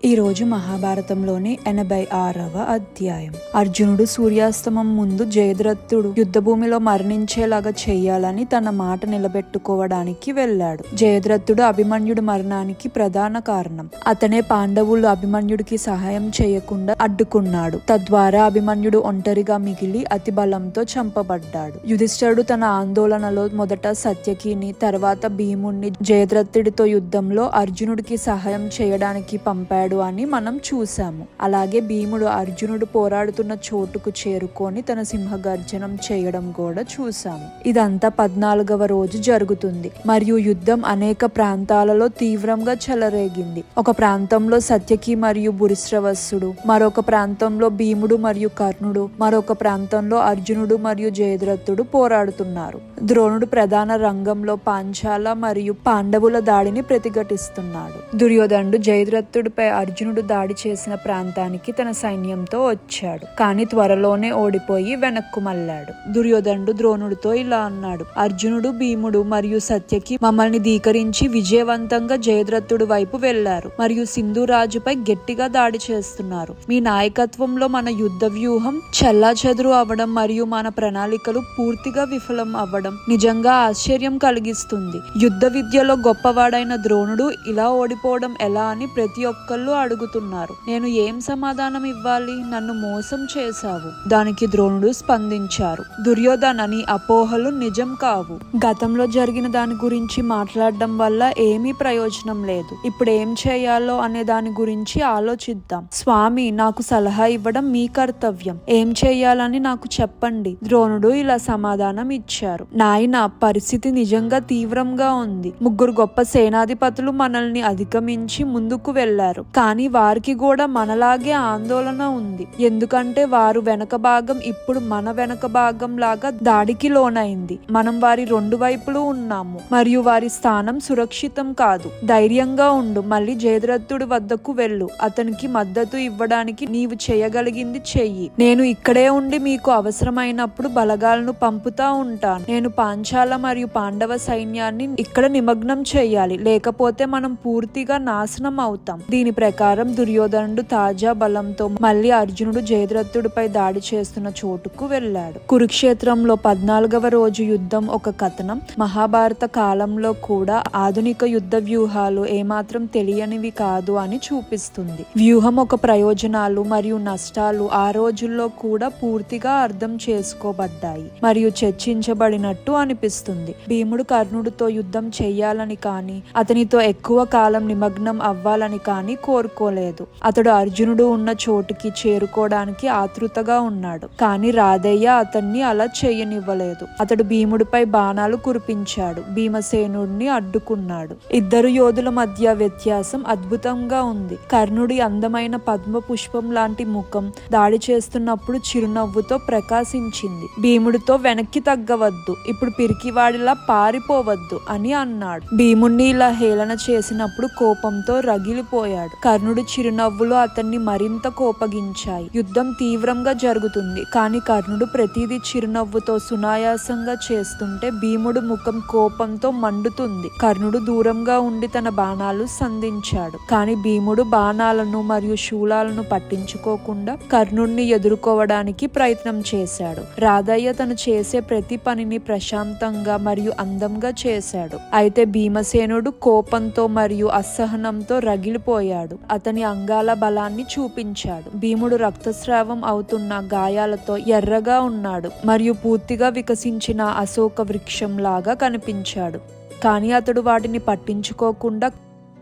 ఈ రోజు మహాభారతంలోని 86వ అధ్యాయం. అర్జునుడు సూర్యాస్తమం ముందు జయద్రథుడు యుద్ధభూమిలో మరణించేలాగా చెయ్యాలని తన మాట నిలబెట్టుకోవడానికి వెళ్ళాడు. జయద్రథుడు అభిమన్యుడి మరణానికి ప్రధాన కారణం. అతనే పాండవులు అభిమన్యుడికి సహాయం చేయకుండా అడ్డుకున్నాడు. తద్వారా అభిమన్యుడు ఒంటరిగా మిగిలి అతి బలంతో చంపబడ్డాడు. యుధిష్ఠిరుడు తన ఆందోళనలో మొదట సత్యకిని, తర్వాత భీముణ్ణి జయద్రథుడితో యుద్ధంలో అర్జునుడికి సహాయం చేయడానికి పంపాడు అని మనం చూసాము. అలాగే భీముడు అర్జునుడు పోరాడుతున్న చోటుకు చేరుకొని తన సింహగర్జనం చేయడం కూడా చూసాము. ఇదంతా 14వ రోజు జరుగుతుంది మరియు యుద్ధం అనేక ప్రాంతాలలో తీవ్రంగా చెలరేగింది. ఒక ప్రాంతంలో సత్యకి మరియు భూరిశ్రవస్సుడు, మరొక ప్రాంతంలో భీముడు మరియు కర్ణుడు, మరొక ప్రాంతంలో అర్జునుడు మరియు జయద్రథుడు పోరాడుతున్నారు. ద్రోణుడు ప్రధాన రంగంలో పాంచాల మరియు పాండవుల దాడిని ప్రతిఘటిస్తున్నాడు. దుర్యోధనుడు జయద్రథుడిపై అర్జునుడు దాడి చేసిన ప్రాంతానికి తన సైన్యంతో వచ్చాడు. కానీ త్వరలోనే ఓడిపోయి వెనక్కు మళ్ళాడు. దుర్యోధనుడు ద్రోణుడితో ఇలా అన్నాడు: అర్జునుడు, భీముడు మరియు సత్యకి మమ్మల్ని ధీకరించి విజయవంతంగా జయద్రథుడి వైపు వెళ్లారు మరియు సింధు రాజుపై గట్టిగా దాడి చేస్తున్నారు. మీ నాయకత్వంలో మన యుద్ధ వ్యూహం చెల్లాచెదురు అవ్వడం మరియు మన ప్రణాళికలు పూర్తిగా విఫలం అవ్వడం నిజంగా ఆశ్చర్యం కలిగిస్తుంది. యుద్ధ విద్యలో గొప్పవాడైన ద్రోణుడు ఇలా ఓడిపోవడం ఎలా అని ప్రతి ఒక్కళ్ళు అడుగుతున్నారు. నేను ఏం సమాధానం ఇవ్వాలి? నన్ను మోసం చేశావు. దానికి ద్రోణుడు స్పందించారు: దుర్యోధన, నీ అపోహలు నిజం కావు. గతంలో జరిగిన దాని గురించి మాట్లాడడం వల్ల ఏమీ ప్రయోజనం లేదు. ఇప్పుడు ఏం చేయాలో అనే దాని గురించి ఆలోచిద్దాం. స్వామి, నాకు సలహా ఇవ్వడం మీ కర్తవ్యం. ఏం చేయాలని నాకు చెప్పండి. ద్రోణుడు ఇలా సమాధానం ఇచ్చారు: నాయన, పరిస్థితి నిజంగా తీవ్రంగా ఉంది. 3 గొప్ప సేనాధిపతులు మనల్ని అధిగమించి ముందుకు వెళ్లారు. కానీ వారికి కూడా మనలాగే ఆందోళన ఉంది. ఎందుకంటే వారు వెనక భాగం ఇప్పుడు మన వెనక భాగం లాగా దాడికి లోనైంది. మనం వారి 2 వైపులు ఉన్నాము మరియు వారి స్థానం సురక్షితం కాదు. ధైర్యంగా ఉండు. మళ్ళీ జయద్రథుడి వద్దకు వెళ్ళు. అతనికి మద్దతు ఇవ్వడానికి నీవు చేయగలిగింది చెయ్యి. నేను ఇక్కడే ఉండి మీకు అవసరమైనప్పుడు బలగాలను పంపుతా ఉంటాను. నేను పాంచాల మరియు పాండవ సైన్యాన్ని ఇక్కడ నిమగ్నం చేయాలి, లేకపోతే మనం పూర్తిగా నాశనం అవుతాం. దీని ప్రకారం దుర్యోధనుడు తాజా బలంతో మళ్ళీ అర్జునుడు జయద్రథుడిపై దాడి చేస్తున్న చోటుకు వెళ్ళాడు. కురుక్షేత్రంలో 14వ రోజు యుద్ధం ఒక కథనం. మహాభారత కాలంలో కూడా ఆధునిక యుద్ధ వ్యూహాలు ఏమాత్రం తెలియనివి కాదు అని చూపిస్తుంది. వ్యూహం ఒక ప్రయోజనాలు మరియు నష్టాలు ఆ రోజుల్లో కూడా పూర్తిగా అర్థం చేసుకోబడ్డాయి మరియు చర్చించబడినట్టు అనిపిస్తుంది. భీముడు కర్ణుడితో యుద్ధం చెయ్యాలని కానీ అతనితో ఎక్కువ కాలం నిమగ్నం అవ్వాలని కానీ కోరుకోలేదు. అతడు అర్జునుడు ఉన్న చోటుకి చేరుకోవడానికి ఆతృతగా ఉన్నాడు. కానీ రాధయ్య అతన్ని అలా చేయనివ్వలేదు. అతడు భీముడిపై బాణాలు కురిపించాడు. భీమసేనుడిని అడ్డుకున్నాడు. ఇద్దరు యోధుల మధ్య వ్యత్యాసం అద్భుతంగా ఉంది. కర్ణుడి అందమైన పద్మ పుష్పం లాంటి ముఖం దాడి చేస్తున్నప్పుడు చిరునవ్వుతో ప్రకాశించింది. భీముడితో వెనక్కి తగ్గవద్దు, ఇప్పుడు పిరికివాడిలా పారిపోవద్దు అని అన్నాడు. భీముణ్ణి ఇలా హేళన చేసినప్పుడు కోపంతో రగిలిపోయాడు. కర్ణుడి చిరునవ్వులు అతన్ని మరింత కోపగించాయి. యుద్ధం తీవ్రంగా జరుగుతుంది, కానీ కర్ణుడు ప్రతిదీ చిరునవ్వుతో సునాయాసంగా చేస్తుంటే భీముడు ముఖం కోపంతో మండుతుంది. కర్ణుడు దూరంగా ఉండి తన బాణాలు సంధించాడు. కానీ భీముడు బాణాలను మరియు శూలాలను పట్టించుకోకుండా కర్ణుడిని ఎదుర్కోవడానికి ప్రయత్నం చేశాడు. రాధయ్య తను చేసే ప్రతి పనిని ప్రశాంతంగా మరియు అందంగా చేశాడు. అయితే భీమసేనుడు కోపంతో మరియు అసహనంతో రగిలిపోయాడు. అతని అంగాల బలాన్ని చూపించాడు. భీముడు రక్తస్రావం అవుతున్న గాయాలతో ఎర్రగా ఉన్నాడు మరియు పూర్తిగా వికసించిన అశోక వృక్షం లాగా కనిపించాడు. కానీ అతడు వాటిని పట్టించుకోకుండా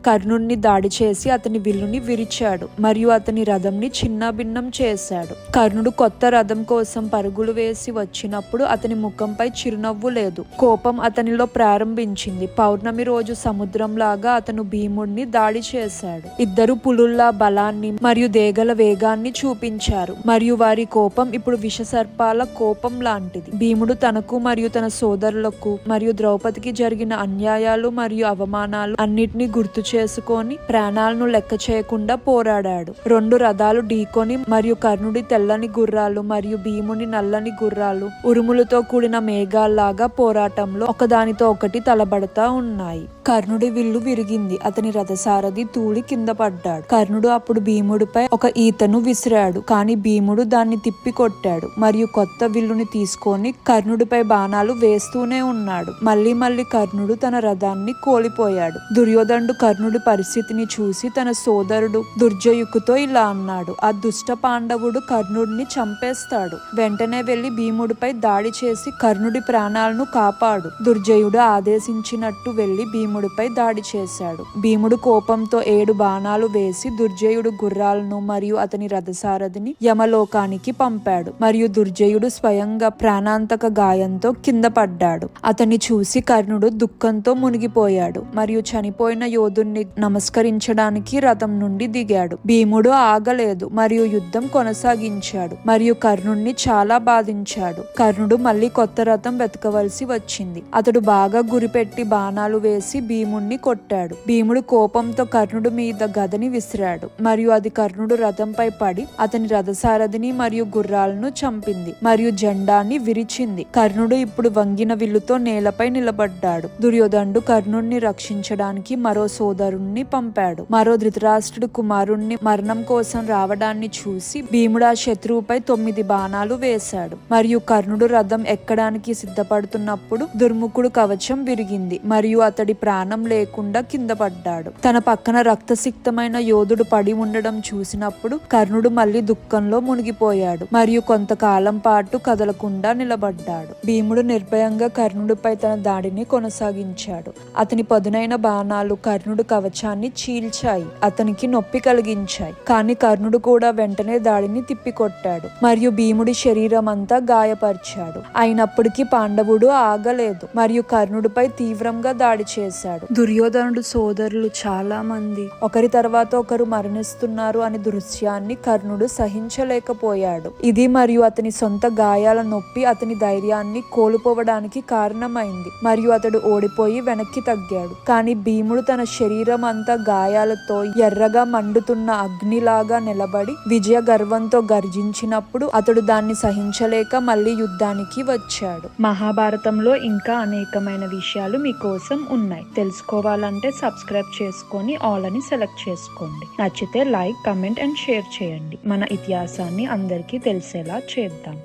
కర్ణుణ్ణి దాడి చేసి అతని విల్లుని విరిచాడు మరియు అతని రథంని చిన్నాభిన్నం చేశాడు. కర్ణుడు కొత్త రథం కోసం పరుగులు వేసి వచ్చినప్పుడు అతని ముఖంపై చిరునవ్వు లేదు. కోపం అతనిలో ప్రారంభించింది. పౌర్ణమి రోజు సముద్రంలాగా అతను భీముడిని దాడి చేశాడు. ఇద్దరు పులుల్లా బలాన్ని మరియు దేగల వేగాన్ని చూపించారు మరియు వారి కోపం ఇప్పుడు విషసర్పాల కోపం లాంటిది. భీముడు తనకు మరియు తన సోదరులకు మరియు ద్రౌపదికి జరిగిన అన్యాయాలు మరియు అవమానాలు అన్నిటినీ గుర్తు చేసుకొని ప్రాణాలను లెక్క చేయకుండా పోరాడాడు. 2 రథాలు ఢీకొని మరియు కర్ణుడి తెల్లని గుర్రాలు మరియు భీముని నల్లని గుర్రాలు ఉరుములతో కూడిన మేఘాల్లాగా పోరాటంలో ఒకదానితో ఒకటి తలబడతా ఉన్నాయి. కర్ణుడి విల్లు విరిగింది. అతని రథసారథి తూలి కింద పడ్డాడు. కర్ణుడు అప్పుడు భీముడిపై ఒక ఈతను విసిరాడు. కాని భీముడు దాన్ని తిప్పి కొట్టాడు మరియు కొత్త విల్లుని తీసుకొని కర్ణుడిపై బాణాలు వేస్తూనే ఉన్నాడు. మళ్ళీ కర్ణుడు తన రథాన్ని కోల్పోయాడు. దుర్యోధనుడు కర్ణుడి పరిస్థితిని చూసి తన సోదరుడు దుర్జయుకుతో ఇలా అన్నాడు: ఆ దుష్ట పాండవుడు కర్ణుడిని చంపేస్తాడు. వెంటనే వెళ్లి భీముడిపై దాడి చేసి కర్ణుడి ప్రాణాలను కాపాడు. దుర్జయుడు ఆదేశించినట్టు వెళ్లి భీముడిపై దాడి చేశాడు. భీముడు కోపంతో 7 బాణాలు వేసి దుర్జయుడు గుర్రాలను మరియు అతని రథసారథిని యమలోకానికి పంపాడు. మరియు దుర్జయుడు స్వయంగా ప్రాణాంతక గాయంతో కింద పడ్డాడు. అతన్ని చూసి కర్ణుడు దుఃఖంతో మునిగిపోయాడు మరియు చనిపోయిన యోధుణ్ణి నమస్కరించడానికి రథం నుండి దిగాడు. భీముడు ఆగలేదు మరియు యుద్ధం కొనసాగించాడు మరియు కర్ణుడిని చాలా బాధించాడు. కర్ణుడు మళ్ళీ కొత్త రథం వెతకవలసి వచ్చింది. అతడు బాగా గురిపెట్టి బాణాలు వేసి భీముణ్ణి కొట్టాడు. భీముడు కోపంతో కర్ణుడి మీద గదని విసిరాడు మరియు అది కర్ణుడు రథంపై పడి అతని రథసారథిని మరియు గుర్రాలను చంపింది మరియు జెండాన్ని విరిచింది. కర్ణుడు ఇప్పుడు వంగిన విల్లుతో నేలపై నిలబడ్డాడు. దుర్యోధనుడు కర్ణుడిని రక్షించడానికి మరో సోదరుణ్ణి పంపాడు. మరో ధృతరాష్ట్రుడు కుమారుణ్ణి మరణం కోసం రావడాన్ని చూసి భీముడు ఆ శత్రువుపై 9 బాణాలు వేశాడు మరియు కర్ణుడు రథం ఎక్కడానికి సిద్ధపడుతున్నప్పుడు దుర్ముఖుడు కవచం విరిగింది మరియు అతడి ప్రాణం లేకుండా కింద పడ్డాడు. తన పక్కన రక్తసిక్తమైన యోధుడు పడి ఉండడం చూసినప్పుడు కర్ణుడు మళ్ళీ దుఃఖంలో మునిగిపోయాడు మరియు కొంతకాలం పాటు కదలకుండా నిలబడ్డాడు. భీముడు నిర్భయంగా కర్ణుడిపై తన దాడిని కొనసాగించాడు. అతని పదునైన బాణాలు కర్ణుడు కవచాన్ని చీల్చాయి, అతనికి నొప్పి కలిగించాయి. కానీ కర్ణుడు కూడా వెంటనే దాడిని తిప్పికొట్టాడు మరియు భీముడి శరీరం అంతా గాయపరిచాడు. అయినప్పటికీ పాండవుడు ఆగలేదు మరియు కర్ణుడిపై తీవ్రంగా దాడి చేశాడు. దుర్యోధనుడు సోదరులు చాలా మంది ఒకరి తర్వాత ఒకరు మరణిస్తున్నారు అనే దృశ్యాన్ని కర్ణుడు సహించలేకపోయాడు. ఇది మరియు అతని సొంత గాయాల నొప్పి అతని ధైర్యాన్ని కోల్పోవడానికి కారణమైంది మరియు అతడు ఓడిపోయి వెనక్కి తగ్గాడు. కానీ భీముడు తన శరీరం అంతా గాయాలతో ఎర్రగా మండుతున్న అగ్నిలాగా నిలబడి విజయ గర్వంతో గర్జించినప్పుడు అతడు దాన్ని సహించలేక మళ్ళీ యుద్ధానికి వచ్చాడు. మహాభారతంలో ఇంకా అనేకమైన విషయాలు మీకోసం ఉన్నాయి. తెలుసుకోవాలంటే సబ్స్క్రైబ్ చేసుకొని ఆల్ అని సెలెక్ట్ చేసుకోండి. నచ్చితే లైక్, కమెంట్ అండ్ షేర్ చేయండి. మన ఇతిహాసాన్ని అందరికీ తెలిసేలా చేద్దాం.